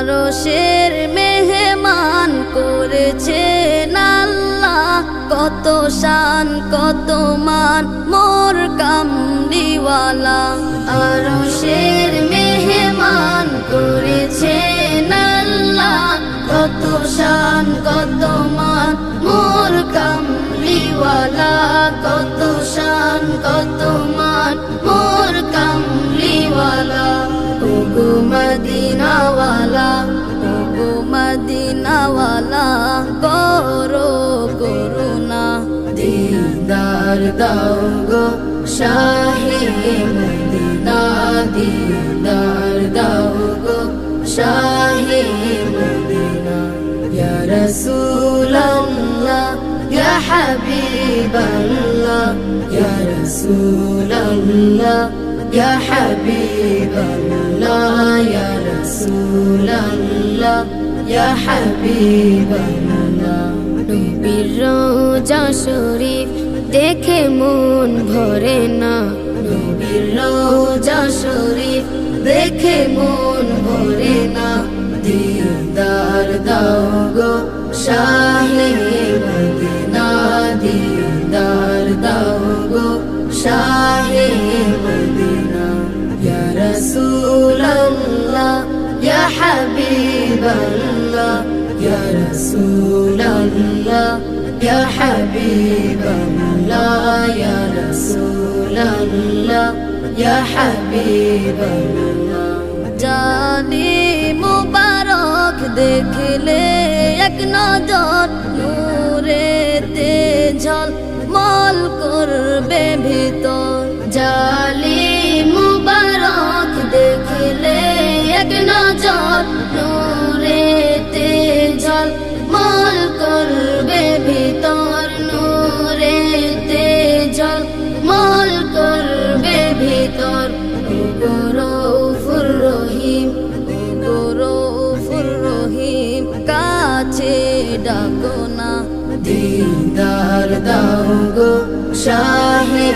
আরশের মেহমান করেছেন আল্লাহ, কত শান কত মান মোর কামলিওয়ালা। আরশের মেহমান করেছেন আল্লাহ, কত শান কত মান মোর কামলিওয়ালা, কত শান কত মান মোর কামলিওয়ালা। ওগো মদিনাওয়ালা, ওগো মদিনাওয়ালা, করো করুণা। দিদার দাও গো শাহে মদিনা, দিদার দাও গো শাহে মদিনা। ইয়া রাসূলাল্লাহ ইয়া হাবিবাল্লাহ, ইয়া রাসূলাল্লাহ ইয়া হাবিবাল্লাহ, ইয়া রাসূলাল্লাহ ইয়া হাবিবাল্লাহ। নবীর রওজা শরীফ দেখে মন ভরে না, নবীর রওজা শরীফ দেখে মন ভরে না। দিদার দাও গো শাহে মদিনা, দিদার দাও গো শাহে মদিনা। ইয়া রাসূলাল্লাহ ইয়া হাবিবাল্লাহ, ইয়া রাসূলাল্লাহ ইয়া হাবিবাল্লাহ, ইয়া রাসূলাল্লাহ ইয়া হাবিবাল্লাহ। জানি মুবারক দেখলে এক নজর, নূরেতে ঝলমল করবে ভিতর। জালি মুবারক দেখলে এক নজর, নূরেতে ঝলমল করবে ভিতর, নূরেতে ঝলমল করবে ভিতর। ওগো রউফুর রহিম, ওগো রউফুর রহিম, কাছে ডাকো না। দিদার দাও গো শাহে